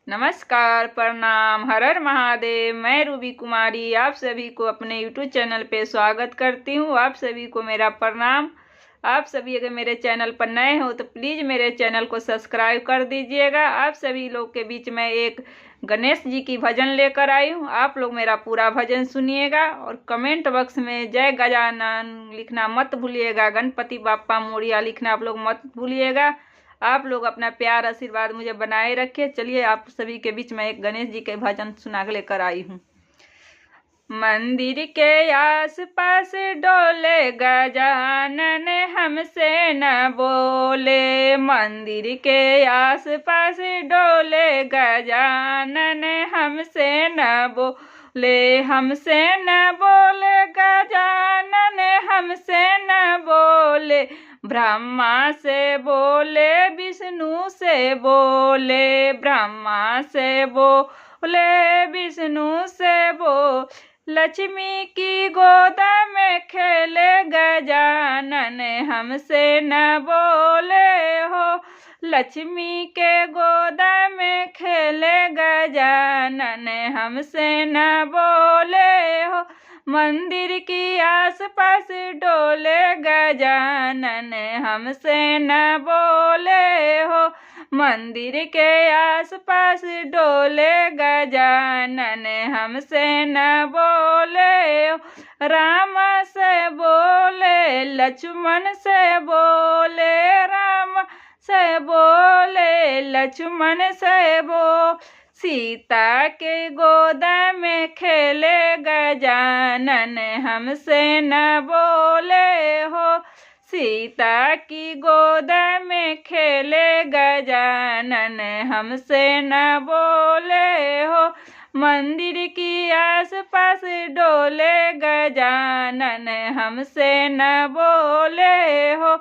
नमस्कार, प्रणाम, हर हर महादेव। मैं रूबी कुमारी आप सभी को अपने यूट्यूब चैनल पे स्वागत करती हूँ। आप सभी को मेरा प्रणाम। आप सभी अगर मेरे चैनल पर नए हो तो प्लीज़ मेरे चैनल को सब्सक्राइब कर दीजिएगा। आप सभी लोग के बीच में एक गणेश जी की भजन लेकर आई हूँ। आप लोग मेरा पूरा भजन सुनिएगा और कमेंट बॉक्स में जय गजानन लिखना मत भूलिएगा। गणपति बाप्पा मोरिया लिखना आप लोग मत भूलिएगा। आप लोग अपना प्यार आशीर्वाद मुझे बनाए रखिए। चलिए आप सभी के बीच में एक गणेश जी के भजन सुना लेकर आई हूँ। मंदिर के आस पास डोले गजानन हमसे न बोले। मंदिर के आस पास डोले गजानन हमसे न बोले। हमसे न बोले गजानन हमसे न बोले। ब्रह्मा से बोले विष्णु से बोले। ब्रह्मा से बोले विष्णु से बोले। लक्ष्मी की गोद में खेले गजानन हमसे न बोले हो। लक्ष्मी के गोद में खेले गजानन हमसे न बोले हो। मंदिर की आस पास डोले गजानन हमसे न बोले हो। मंदिर के आस पास डोले गजानन हमसे न बोले हो। राम से बोले लक्ष्मण से बोले। राम से बोले लक्ष्मण से बोले। सीता के गोद में खेले गजानन हमसे न बोले हो। सीता की गोद में खेले गजानन हमसे न बोले हो। मंदिर की आस पास डोले गजानन हमसे न बोले हो।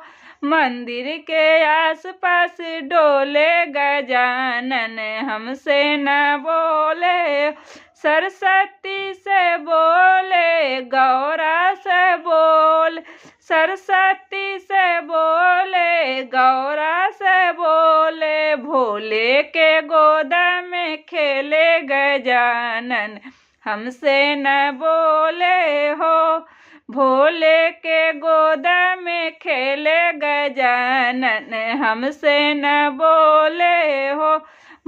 मंदिर के आस पास डोले गजानन हमसे न बोले। सरस्वती से बोले गौरा से बोले। सरस्वती से बोले गौरा से बोले। भोले के गोद में खेले गजानन हमसे न बोले हो। भोले के गोद में खेले गजानन हमसे न बोले हो।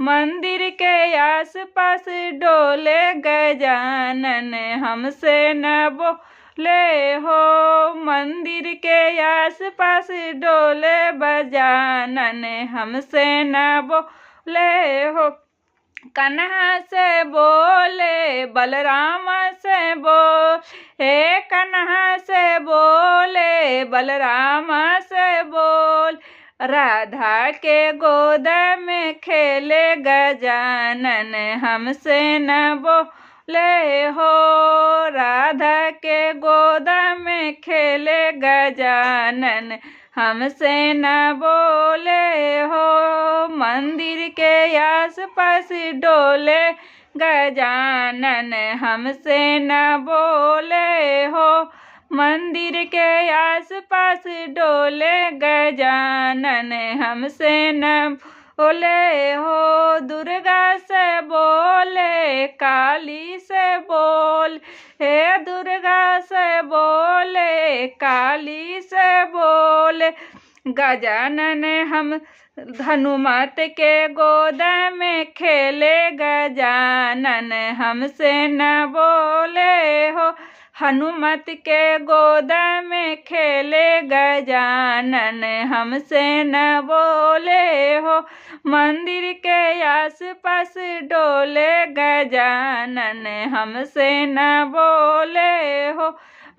मंदिर के आस पास डोले गजानन हमसे न बोले हो। मंदिर के आस पास डोले गजानन हमसे न बोले हो। कन्हा से बोले बलराम से बोले। कन्हा से बोले बलराम से बोल। राधा के गोद में खेले गजानन हमसे न बोले हो। राधा के गोद में खेले गजानन हमसे न बोले हो। मंदिर के आस पास डोले गजानन हमसे न बोले हो। मंदिर के आस पास डोले गजानन हमसे न बोले हो। दुर्गा से बोले काली से बोल। हे दुर्गा से बोले काली से बोले। गजानन हम हनुमत के गोद में खेले गजानन हमसे न बोले हो। हनुमत के गोद में खेले गजानन हमसे न बोले हो। मंदिर के आस पास डोले गजानन हमसे न बोले हो।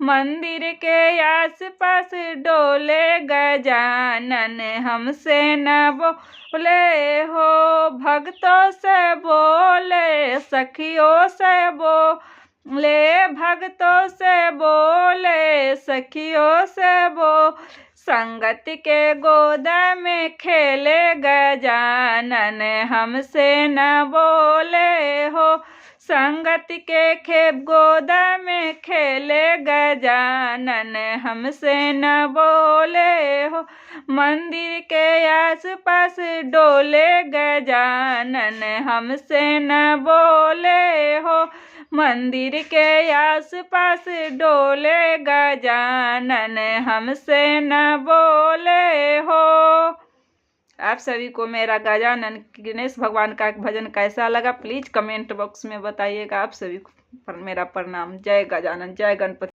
मंदिर के आस पास डोले गजानन हमसे न बोले हो। भक्तों से बोले सखियों से बोले। भक्तों से बोले सखियों से बोले। संगत के गोद में खेले गजानन हमसे न बोले हो। संगत के खेप गोद में खेले गजानन, हमसे न बोले हो। मंदिर के आस पास डोले गजानन, हमसे न बोले हो। मंदिर के आस पास डोले गजानन, हमसे न बोले हो। आप सभी को मेरा गजानन गणेश भगवान का भजन कैसा लगा प्लीज कमेंट बॉक्स में बताइएगा। आप सभी को मेरा प्रणाम। जय गजानन, जय गणपति।